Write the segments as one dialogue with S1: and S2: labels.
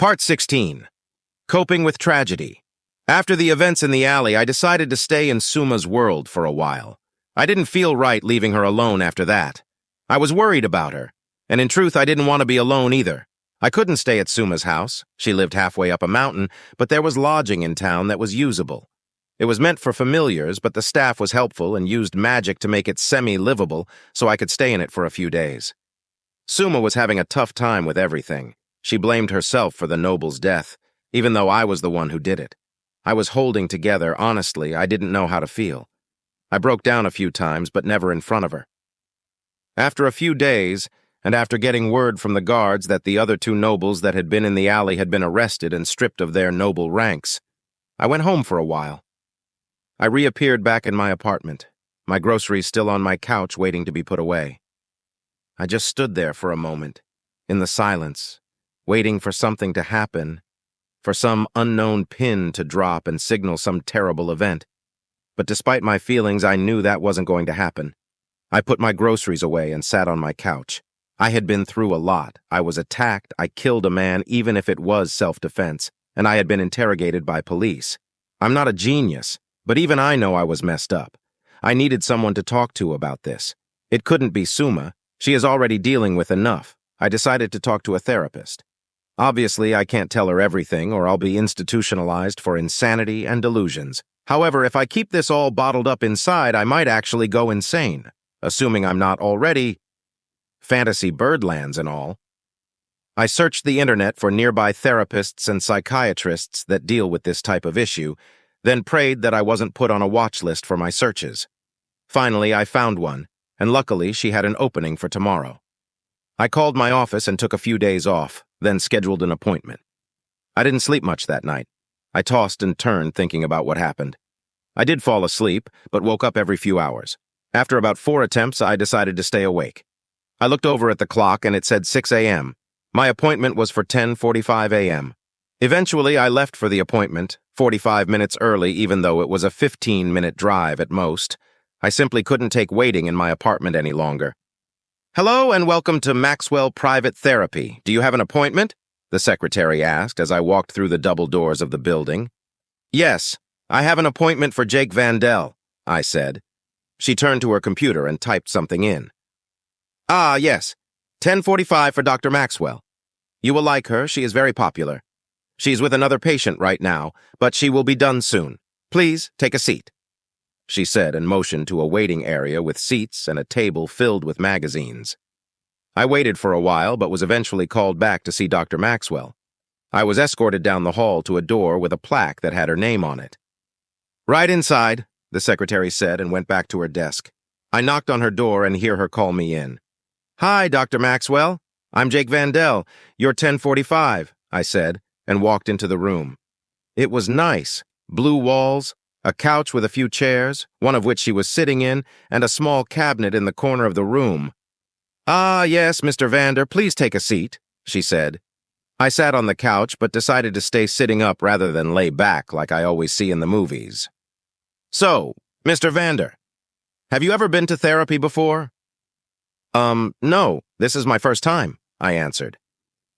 S1: Part 16. Coping with Tragedy. After the events in the alley, I decided to stay in Suma's world for a while. I didn't feel right leaving her alone after that. I was worried about her, and in truth, I didn't want to be alone either. I couldn't stay at Suma's house. She lived halfway up a mountain, but there was lodging in town that was usable. It was meant for familiars, but the staff was helpful and used magic to make it semi-livable so I could stay in it for a few days. Suma was having a tough time with everything. She blamed herself for the noble's death, even though I was the one who did it. I was holding together. Honestly, I didn't know how to feel. I broke down a few times, but never in front of her. After a few days, and after getting word from the guards that the other two nobles that had been in the alley had been arrested and stripped of their noble ranks, I went home for a while. I reappeared back in my apartment, my groceries still on my couch waiting to be put away. I just stood there for a moment, in the silence, waiting for something to happen, for some unknown pin to drop and signal some terrible event. But despite my feelings, I knew that wasn't going to happen. I put my groceries away and sat on my couch. I had been through a lot. I was attacked, I killed a man, even if it was self-defense, and I had been interrogated by police. I'm not a genius, but even I know I was messed up. I needed someone to talk to about this. It couldn't be Suma. She is already dealing with enough. I decided to talk to a therapist. Obviously, I can't tell her everything, or I'll be institutionalized for insanity and delusions. However, if I keep this all bottled up inside, I might actually go insane, assuming I'm not already fantasy birdlands and all. I searched the internet for nearby therapists and psychiatrists that deal with this type of issue, then prayed that I wasn't put on a watch list for my searches. Finally, I found one, and luckily she had an opening for tomorrow. I called my office and took a few days off, then scheduled an appointment. I didn't sleep much that night. I tossed and turned thinking about what happened. I did fall asleep, but woke up every few hours. After about 4 attempts, I decided to stay awake. I looked over at the clock and it said 6 a.m. My appointment was for 10:45 a.m. Eventually, I left for the appointment, 45 minutes early even though it was a 15-minute drive at most. I simply couldn't take waiting in my apartment any longer. "Hello and welcome to Maxwell Private Therapy. Do you have an appointment?" the secretary asked as I walked through the double doors of the building. "Yes, I have an appointment for Jake Vandell," I said. She turned to her computer and typed something in. "Ah, yes, 10:45 for Dr. Maxwell. You will like her, she is very popular. She's with another patient right now, but she will be done soon. Please, take a seat," she said and motioned to a waiting area with seats and a table filled with magazines. I waited for a while, but was eventually called back to see Dr. Maxwell. I was escorted down the hall to a door with a plaque that had her name on it. "Right inside," the secretary said and went back to her desk. I knocked on her door and hear her call me in. "Hi, Dr. Maxwell. I'm Jake Vandell. You're 10:45, I said, and walked into the room. It was nice. Blue walls, a couch with a few chairs, one of which she was sitting in, and a small cabinet in the corner of the room. "Ah, yes, Mr. Vander, please take a seat," she said. I sat on the couch, but decided to stay sitting up rather than lay back like I always see in the movies. "So, Mr. Vander, have you ever been to therapy before?" No, this is my first time," I answered.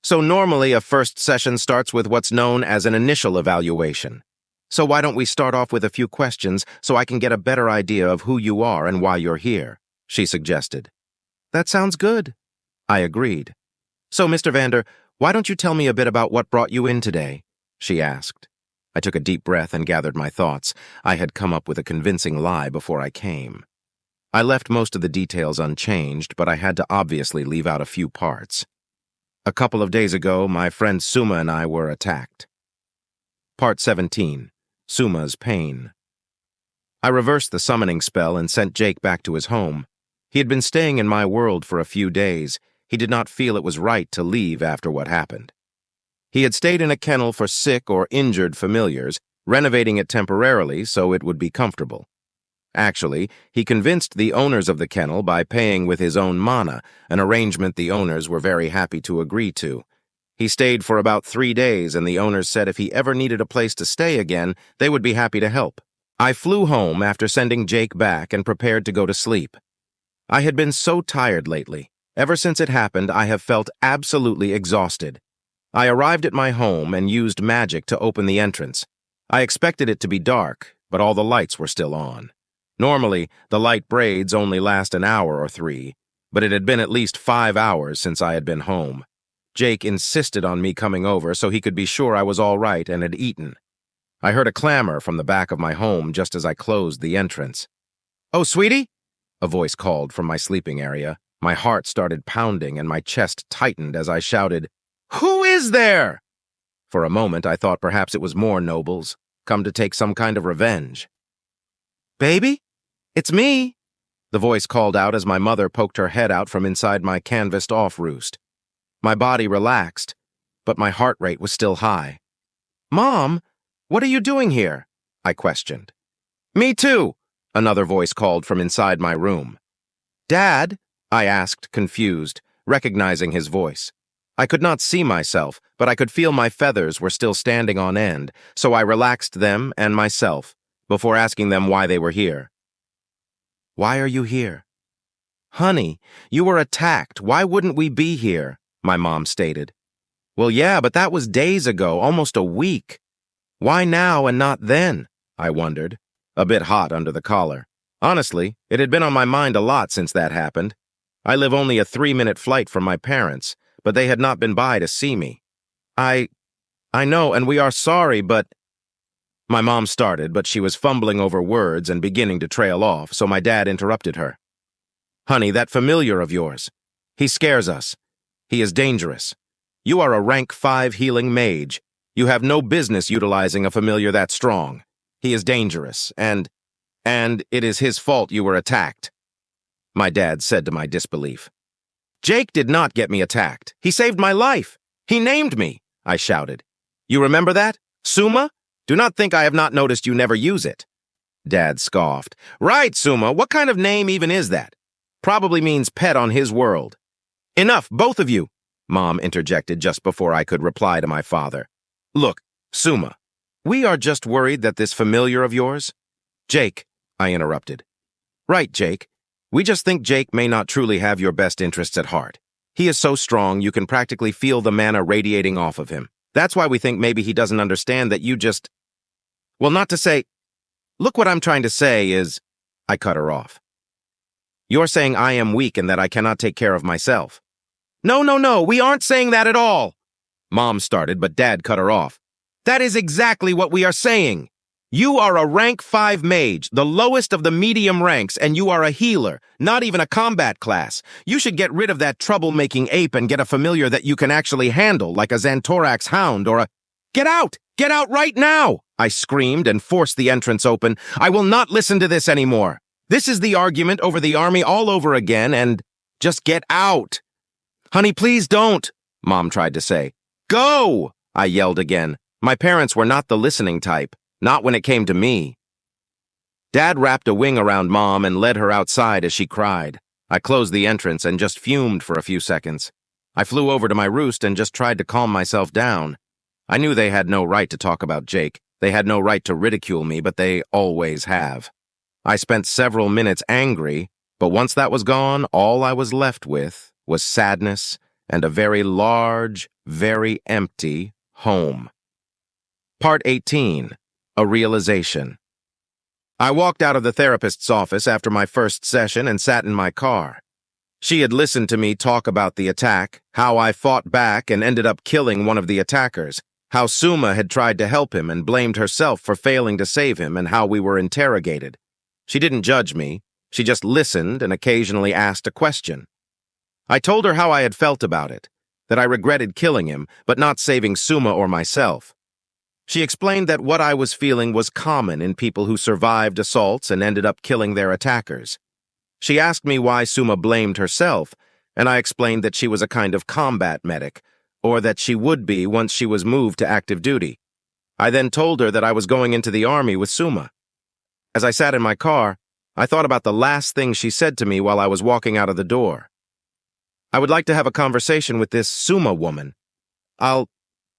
S1: "So normally a first session starts with what's known as an initial evaluation. So why don't we start off with a few questions so I can get a better idea of who you are and why you're here," she suggested. "That sounds good," I agreed. "So, Mr. Vander, why don't you tell me a bit about what brought you in today?" she asked. I took a deep breath and gathered my thoughts. I had come up with a convincing lie before I came. I left most of the details unchanged, but I had to obviously leave out a few parts. A couple of days ago, my friend Suma and I were attacked. Part 17. Suma's Pain. I reversed the summoning spell and sent Jake back to his home. He had been staying in my world for a few days. He did not feel it was right to leave after what happened. He had stayed in a kennel for sick or injured familiars, renovating it temporarily so it would be comfortable. Actually, he convinced the owners of the kennel by paying with his own mana, an arrangement the owners were very happy to agree to. He stayed for about 3 days, and the owners said if he ever needed a place to stay again, they would be happy to help. I flew home after sending Jake back and prepared to go to sleep. I had been so tired lately. Ever since it happened, I have felt absolutely exhausted. I arrived at my home and used magic to open the entrance. I expected it to be dark, but all the lights were still on. Normally, the light braids only last an hour or three, but it had been at least 5 hours since I had been home. Jake insisted on me coming over so he could be sure I was all right and had eaten. I heard a clamor from the back of my home just as I closed the entrance. "Oh, sweetie?" a voice called from my sleeping area. My heart started pounding and my chest tightened as I shouted, "Who is there?" For a moment, I thought perhaps it was more nobles, come to take some kind of revenge. "Baby? It's me," the voice called out as my mother poked her head out from inside my canvassed-off roost. My body relaxed, but my heart rate was still high. "Mom, what are you doing here?" I questioned. "Me too," another voice called from inside my room. "Dad?" I asked, confused, recognizing his voice. I could not see myself, but I could feel my feathers were still standing on end, so I relaxed them and myself before asking them why they were here. "Why are you here?" "Honey, you were attacked. Why wouldn't we be here?" my mom stated. "Well, yeah, but that was days ago, almost a week. Why now and not then?" I wondered, a bit hot under the collar. Honestly, it had been on my mind a lot since that happened. I live only a 3-minute flight from my parents, but they had not been by to see me. I know, and we are sorry, but... My mom started, but she was fumbling over words and beginning to trail off, so my dad interrupted her. "Honey, that familiar of yours. He scares us. He is dangerous. You are a rank 5 healing mage. You have no business utilizing a familiar that strong. He is dangerous, and it is his fault you were attacked," my dad said to my disbelief. "Jake did not get me attacked. He saved my life. He named me," I shouted. "You remember that? Suma? Do not think I have not noticed you never use it." Dad scoffed. "Right, Suma. What kind of name even is that? Probably means pet on his world." "Enough, both of you," Mom interjected just before I could reply to my father. "Look, Suma, we are just worried that this familiar of yours—" "Jake," I interrupted. "Right, Jake. We just think Jake may not truly have your best interests at heart. He is so strong you can practically feel the mana radiating off of him. That's why we think maybe he doesn't understand that you just... Well, not to say... Look, what I'm trying to say is..." I cut her off. "You're saying I am weak and that I cannot take care of myself." No, we aren't saying that at all," Mom started, but Dad cut her off. "That is exactly what we are saying. You are a rank 5 mage, the lowest of the medium ranks, and you are a healer, not even a combat class. You should get rid of that troublemaking ape and get a familiar that you can actually handle, like a Xanthorax hound or a... Get out! Get out right now!" I screamed and forced the entrance open. "I will not listen to this anymore. This is the argument over the army all over again, and just get out." "Honey, please don't," Mom tried to say. "Go!" I yelled again. My parents were not the listening type, not when it came to me. Dad wrapped a wing around Mom and led her outside as she cried. I closed the entrance and just fumed for a few seconds. I flew over to my roost and just tried to calm myself down. I knew they had no right to talk about Jake. They had no right to ridicule me, but they always have. I spent several minutes angry, but once that was gone, all I was left with was sadness and a very large, very empty home. Part 18. A Realization. I walked out of the therapist's office after my first session and sat in my car. She had listened to me talk about the attack, how I fought back and ended up killing one of the attackers, how Suma had tried to help him and blamed herself for failing to save him, and how we were interrogated. She didn't judge me. She just listened and occasionally asked a question. I told her how I had felt about it, that I regretted killing him, but not saving Suma or myself. She explained that what I was feeling was common in people who survived assaults and ended up killing their attackers. She asked me why Suma blamed herself, and I explained that she was a kind of combat medic, or that she would be once she was moved to active duty. I then told her that I was going into the army with Suma. As I sat in my car, I thought about the last thing she said to me while I was walking out of the door. "I would like to have a conversation with this Suma woman. I'll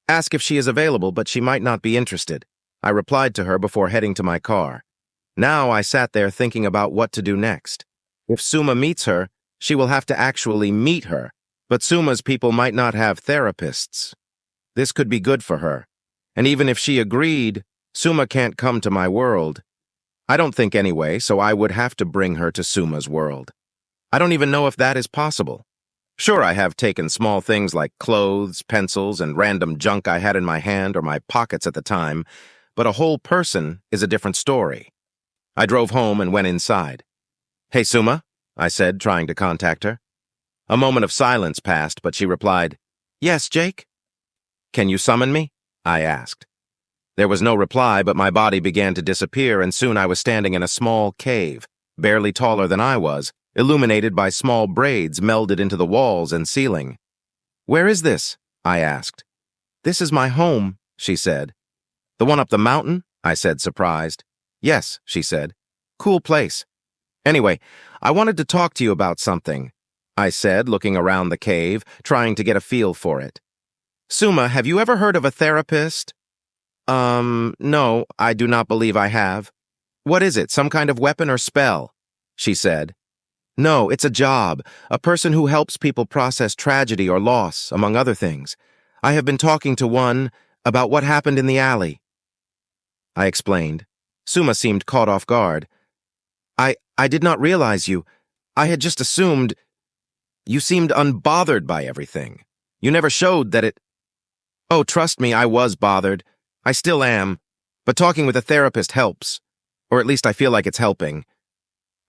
S1: ask if she is available, but she might not be interested," I replied to her before heading to my car. Now I sat there thinking about what to do next. If Suma meets her, she will have to actually meet her, but Suma's people might not have therapists. This could be good for her. And even if she agreed, Suma can't come to my world. I don't think anyway, so I would have to bring her to Suma's world. I don't even know if that is possible. Sure, I have taken small things like clothes, pencils, and random junk I had in my hand or my pockets at the time, but a whole person is a different story. I drove home and went inside. "Hey, Suma," I said, trying to contact her. A moment of silence passed, but she replied, "Yes, Jake?" "Can you summon me?" I asked. There was no reply, but my body began to disappear, and soon I was standing in a small cave, barely taller than I was, illuminated by small braids melded into the walls and ceiling. "Where is this?" I asked. "This is my home," she said. "The one up the mountain?" I said, surprised. "Yes," she said. "Cool place. Anyway, I wanted to talk to you about something," I said, looking around the cave, trying to get a feel for it. "Suma, have you ever heard of a therapist?" No, I do not believe I have." "What is it, some kind of weapon or spell?" she said. "No, it's a job, a person who helps people process tragedy or loss, among other things. I have been talking to one about what happened in the alley." I explained. Suma seemed caught off guard. I did not realize you. I had just assumed. You seemed unbothered by everything. You never showed that it. Oh, trust me, I was bothered. I still am. But talking with a therapist helps. Or at least I feel like it's helping.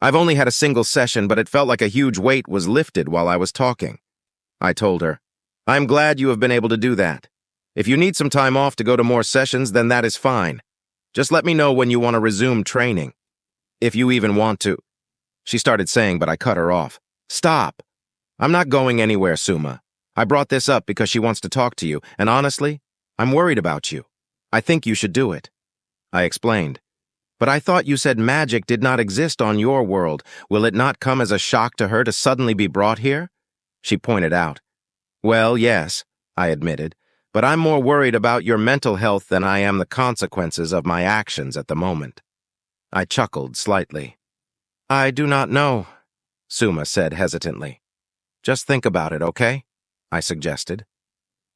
S1: I've only had a single session, but it felt like a huge weight was lifted while I was talking. I told her, "I'm glad you have been able to do that. If you need some time off to go to more sessions, then that is fine. Just let me know when you want to resume training. If you even want to." She started saying, but I cut her off. "Stop. I'm not going anywhere, Suma. I brought this up because she wants to talk to you, and honestly, I'm worried about you. I think you should do it." I explained. "But I thought you said magic did not exist on your world. Will it not come as a shock to her to suddenly be brought here?" She pointed out. "Well, yes," I admitted, "but I'm more worried about your mental health than I am the consequences of my actions at the moment." I chuckled slightly. "I do not know," Suma said hesitantly. "Just think about it, okay?" I suggested.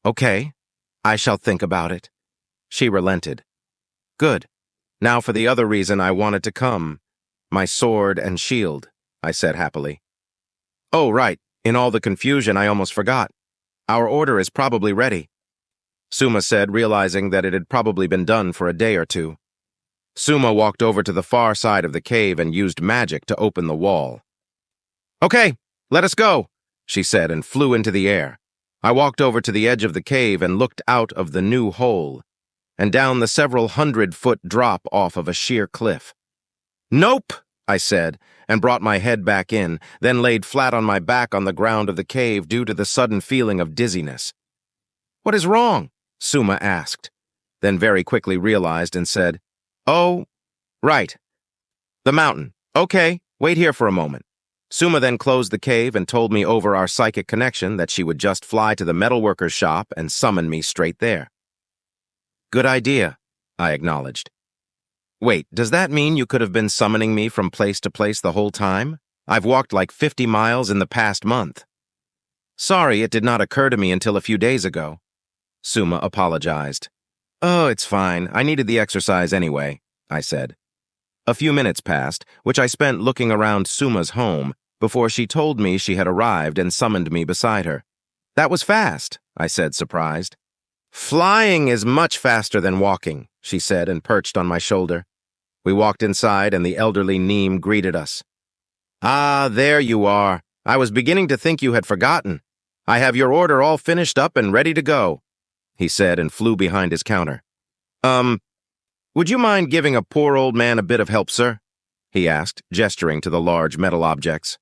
S1: "Okay, I shall think about it." She relented. "Good. Now for the other reason I wanted to come. My sword and shield," I said happily. "Oh, right. In all the confusion, I almost forgot. Our order is probably ready," Suma said, realizing that it had probably been done for a day or two. Suma walked over to the far side of the cave and used magic to open the wall. "Okay, let us go," she said and flew into the air. I walked over to the edge of the cave and looked out of the new hole and down the several 100-foot drop off of a sheer cliff. "Nope," I said, and brought my head back in, then laid flat on my back on the ground of the cave due to the sudden feeling of dizziness. "What is wrong?" Suma asked, then very quickly realized and said, "Oh, right. The mountain. Okay, wait here for a moment." Suma then closed the cave and told me over our psychic connection that she would just fly to the metalworker's shop and summon me straight there. "Good idea," I acknowledged. "Wait, does that mean you could have been summoning me from place to place the whole time? I've walked like 50 miles in the past month." "Sorry, it did not occur to me until a few days ago." Suma apologized. "Oh, it's fine. I needed the exercise anyway," I said. A few minutes passed, which I spent looking around Suma's home, before she told me she had arrived and summoned me beside her. "That was fast," I said, surprised. "Flying is much faster than walking," she said and perched on my shoulder. We walked inside and the elderly Neem greeted us. "Ah, there you are. I was beginning to think you had forgotten. I have your order all finished up and ready to go," he said and flew behind his counter. Would you mind giving a poor old man a bit of help, sir?" he asked, gesturing to the large metal objects.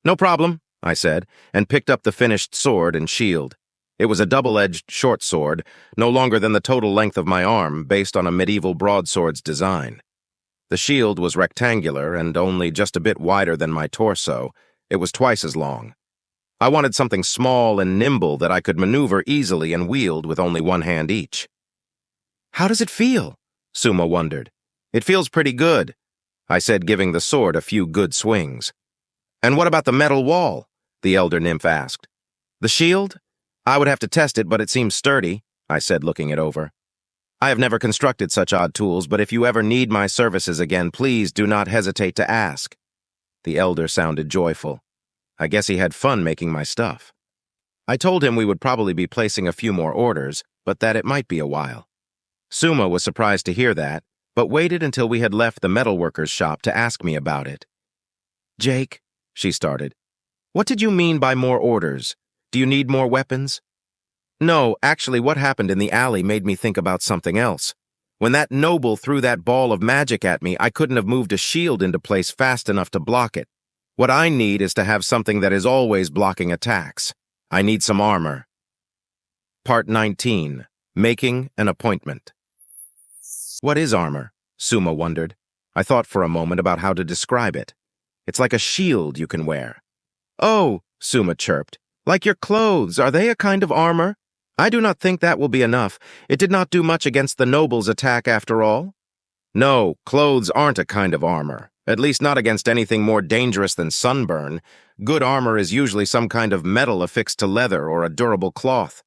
S1: "No problem," I said, and picked up the finished sword and shield. It was a double-edged short sword, no longer than the total length of my arm, based on a medieval broadsword's design. The shield was rectangular and only just a bit wider than my torso. It was twice as long. I wanted something small and nimble that I could maneuver easily and wield with only one hand each. "How does it feel?" Suma wondered. "It feels pretty good," I said, giving the sword a few good swings. "And what about the metal wall?" the elder nymph asked. "The shield? I would have to test it, but it seems sturdy," I said, looking it over. I have never constructed such odd tools, but if you ever need my services again, please do not hesitate to ask. The elder sounded joyful. I guess he had fun making my stuff. I told him we would probably be placing a few more orders, but that it might be a while. Suma was surprised to hear that, but waited until we had left the metalworker's shop to ask me about it. "Jake," she started, "what did you mean by more orders? Do you need more weapons?" "No, actually what happened in the alley made me think about something else. When that noble threw that ball of magic at me, I couldn't have moved a shield into place fast enough to block it. What I need is to have something that is always blocking attacks. I need some armor." Part 19. Making an Appointment. What is armor? Suma wondered. I thought for a moment about how to describe it. It's like a shield you can wear. "Oh," Suma chirped, "like your clothes, are they a kind of armor? I do not think that will be enough. It did not do much against the noble's attack after all." "No, clothes aren't a kind of armor, at least not against anything more dangerous than sunburn. Good armor is usually some kind of metal affixed to leather or a durable cloth."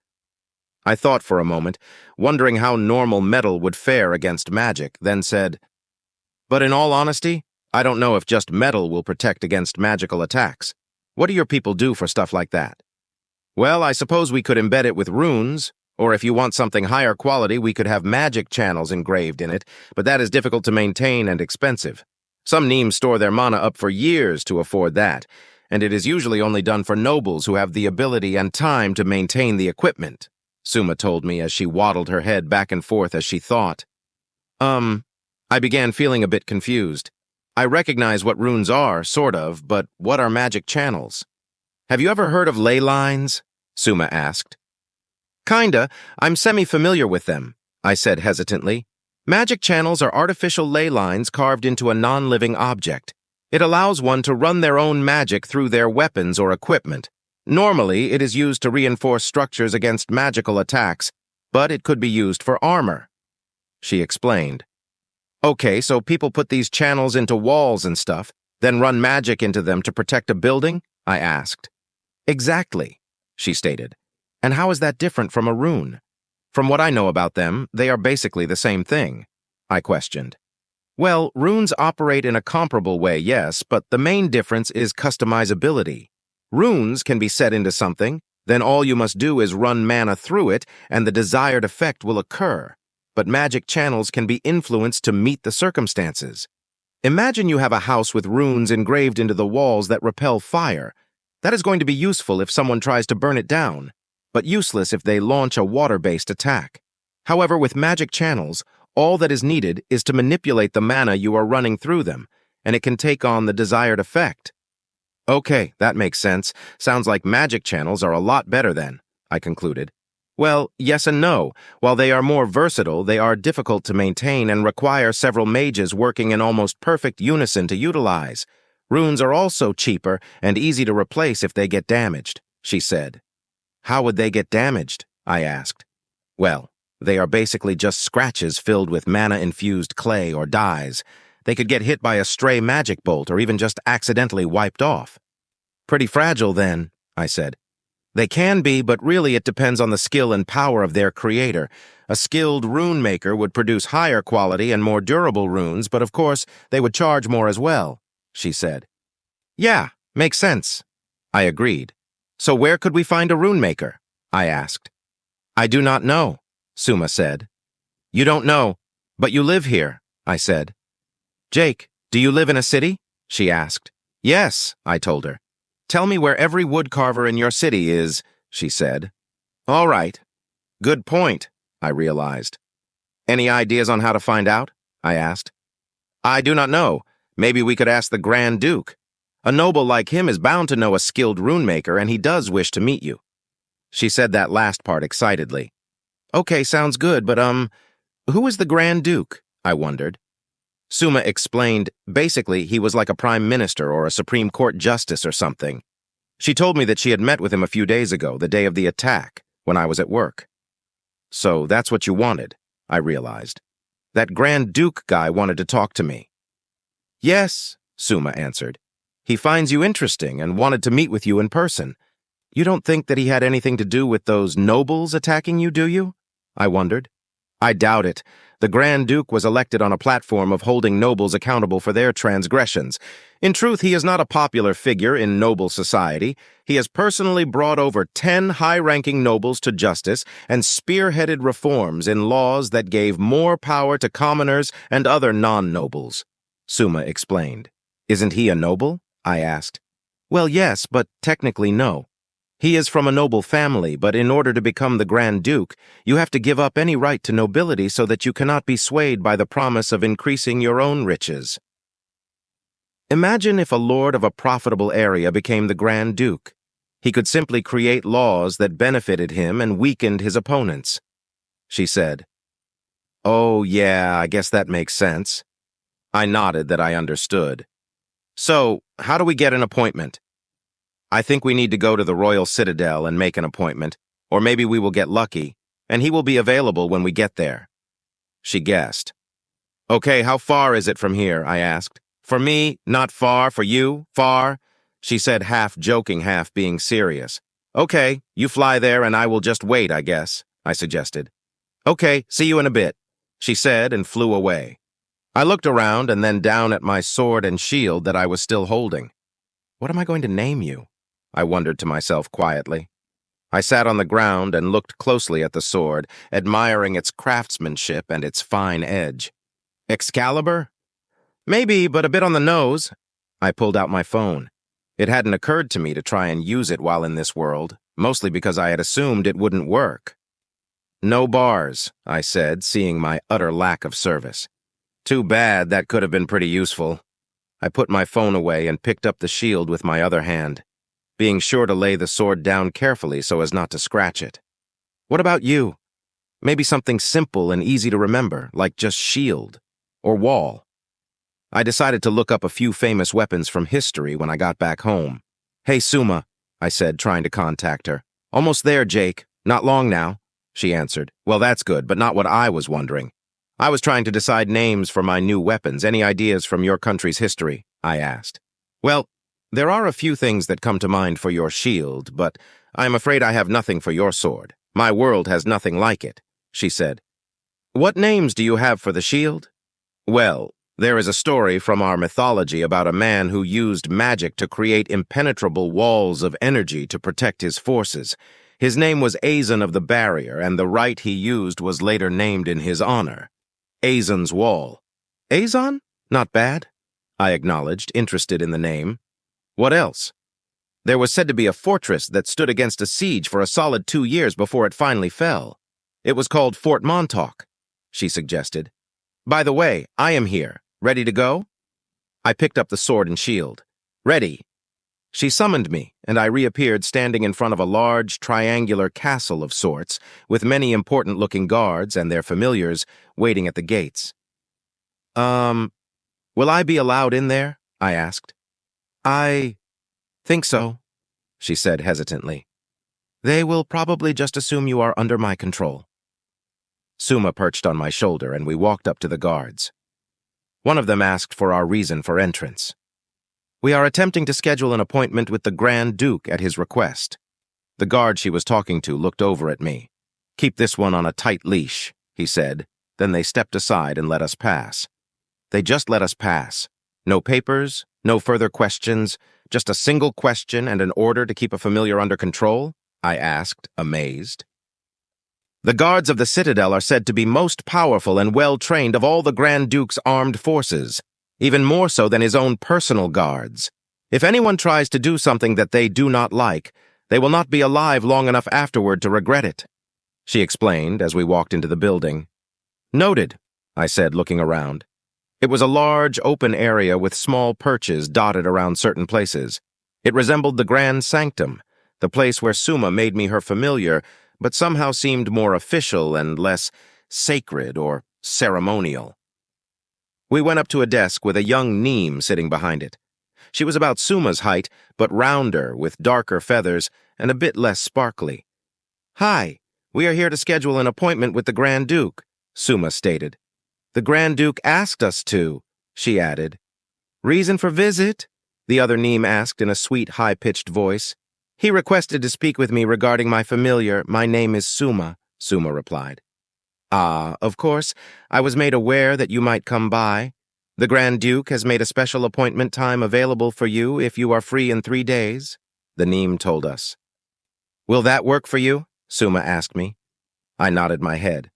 S1: I thought for a moment, wondering how normal metal would fare against magic, then said, "But in all honesty, I don't know if just metal will protect against magical attacks. What do your people do for stuff like that?" "Well, I suppose we could embed it with runes, or if you want something higher quality, we could have magic channels engraved in it, but that is difficult to maintain and expensive. Some Neems store their mana up for years to afford that, and it is usually only done for nobles who have the ability and time to maintain the equipment," Suma told me as she waddled her head back and forth as she thought. I began feeling a bit confused. I recognize what runes are, sort of, but what are magic channels? "Have you ever heard of ley lines?" Suma asked. "Kinda. I'm semi-familiar with them," I said hesitantly. "Magic channels are artificial ley lines carved into a non-living object. It allows one to run their own magic through their weapons or equipment. Normally, it is used to reinforce structures against magical attacks, but it could be used for armor," she explained. "Okay, so people put these channels into walls and stuff, then run magic into them to protect a building?" I asked. "Exactly," she stated. "And how is that different from a rune?" "From what I know about them, they are basically the same thing," I questioned. "Well, runes operate in a comparable way, yes, but the main difference is customizability. Runes can be set into something, then all you must do is run mana through it, and the desired effect will occur. But magic channels can be influenced to meet the circumstances. Imagine you have a house with runes engraved into the walls that repel fire. That is going to be useful if someone tries to burn it down, but useless if they launch a water-based attack. However, with magic channels, all that is needed is to manipulate the mana you are running through them, and it can take on the desired effect." "Okay, that makes sense. Sounds like magic channels are a lot better then," I concluded. "Well, yes and no. While they are more versatile, they are difficult to maintain and require several mages working in almost perfect unison to utilize. Runes are also cheaper and easy to replace if they get damaged," she said. "How would they get damaged?" I asked. "Well, they are basically just scratches filled with mana-infused clay or dyes. They could get hit by a stray magic bolt or even just accidentally wiped off." "Pretty fragile then," I said. "They can be, but really it depends on the skill and power of their creator. A skilled rune maker would produce higher quality and more durable runes, but of course they would charge more as well," she said. "Yeah, makes sense," I agreed. "So where could we find a rune maker?" I asked. "I do not know," Suma said. "You don't know, but you live here," I said. "Jake, do you live in a city?" she asked. "Yes," I told her. "Tell me where every woodcarver in your city is," she said. "All right. Good point," I realized. "Any ideas on how to find out?" I asked. "I do not know. Maybe we could ask the Grand Duke. A noble like him is bound to know a skilled rune maker, and he does wish to meet you." She said that last part excitedly. "Okay, sounds good, but who is the Grand Duke?" I wondered. Suma explained, basically he was like a prime minister or a Supreme Court justice or something. She told me that she had met with him a few days ago, the day of the attack, when I was at work. "So that's what you wanted," I realized. "That Grand Duke guy wanted to talk to me." "Yes," Suma answered. "He finds you interesting and wanted to meet with you in person. You don't think that he had anything to do with those nobles attacking you, do you?" I wondered. I doubt it. The Grand Duke was elected on a platform of holding nobles accountable for their transgressions. In truth, he is not a popular figure in noble society. He has personally brought over 10 high-ranking nobles to justice and spearheaded reforms in laws that gave more power to commoners and other non-nobles, Suma explained. Isn't he a noble? I asked. Well, yes, but technically no. He is from a noble family, but in order to become the Grand Duke, you have to give up any right to nobility so that you cannot be swayed by the promise of increasing your own riches. Imagine if a lord of a profitable area became the Grand Duke. He could simply create laws that benefited him and weakened his opponents. She said, "Oh, yeah, I guess that makes sense." I nodded that I understood. So, how do we get an appointment? I think we need to go to the Royal Citadel and make an appointment, or maybe we will get lucky, and he will be available when we get there. She guessed. Okay, how far is it from here? I asked. For me, not far. For you, far? She said, half joking, half being serious. Okay, you fly there and I will just wait, I guess, I suggested. Okay, see you in a bit, she said and flew away. I looked around and then down at my sword and shield that I was still holding. What am I going to name you? I wondered to myself quietly. I sat on the ground and looked closely at the sword, admiring its craftsmanship and its fine edge. Excalibur? Maybe, but a bit on the nose. I pulled out my phone. It hadn't occurred to me to try and use it while in this world, mostly because I had assumed it wouldn't work. No bars, I said, seeing my utter lack of service. Too bad, that could have been pretty useful. I put my phone away and picked up the shield with my other hand, being sure to lay the sword down carefully so as not to scratch it. What about you? Maybe something simple and easy to remember, like just shield or wall. I decided to look up a few famous weapons from history when I got back home. Hey, Suma, I said, trying to contact her. Almost there, Jake. Not long now, she answered. Well, that's good, but not what I was wondering. I was trying to decide names for my new weapons. Any ideas from your country's history? I asked. Well, there are a few things that come to mind for your shield, but I'm afraid I have nothing for your sword. My world has nothing like it, she said. What names do you have for the shield? Well, there is a story from our mythology about a man who used magic to create impenetrable walls of energy to protect his forces. His name was Azan of the Barrier, and the rite he used was later named in his honor. Azan's Wall. Azan? Not bad, I acknowledged, interested in the name. What else? There was said to be a fortress that stood against a siege for a solid 2 years before it finally fell. It was called Fort Montauk, she suggested. By the way, I am here. Ready to go? I picked up the sword and shield. Ready. She summoned me, and I reappeared standing in front of a large, triangular castle of sorts, with many important-looking guards and their familiars waiting at the gates. Will I be allowed in there? I asked. I think so, she said hesitantly. They will probably just assume you are under my control. Suma perched on my shoulder, and we walked up to the guards. One of them asked for our reason for entrance. We are attempting to schedule an appointment with the Grand Duke at his request. The guard she was talking to looked over at me. Keep this one on a tight leash, he said. Then they stepped aside and let us pass. They just let us pass. No papers, no further questions, just a single question and an order to keep a familiar under control? I asked, amazed. The guards of the Citadel are said to be most powerful and well-trained of all the Grand Duke's armed forces, even more so than his own personal guards. If anyone tries to do something that they do not like, they will not be alive long enough afterward to regret it, she explained as we walked into the building. Noted, I said, looking around. It was a large, open area with small perches dotted around certain places. It resembled the Grand Sanctum, the place where Suma made me her familiar, but somehow seemed more official and less sacred or ceremonial. We went up to a desk with a young neem sitting behind it. She was about Suma's height, but rounder, with darker feathers, and a bit less sparkly. Hi, we are here to schedule an appointment with the Grand Duke, Suma stated. The Grand Duke asked us to, she added. Reason for visit? The other neem asked in a sweet, high-pitched voice. He requested to speak with me regarding my familiar. My name is Suma, Suma replied. Ah, of course, I was made aware that you might come by. The Grand Duke has made a special appointment time available for you if you are free in 3 days, the Neem told us. Will that work for you? Suma asked me. I nodded my head.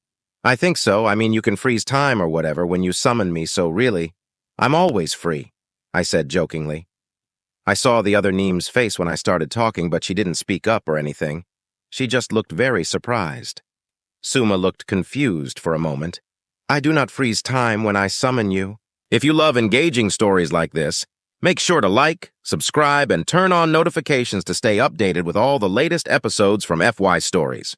S1: I think so. I mean, you can freeze time or whatever when you summon me, so really, I'm always free, I said jokingly. I saw the other Neem's face when I started talking, but she didn't speak up or anything. She just looked very surprised. Suma looked confused for a moment. I do not freeze time when I summon you. If you love engaging stories like this, make sure to like, subscribe, and turn on notifications to stay updated with all the latest episodes from FY Stories.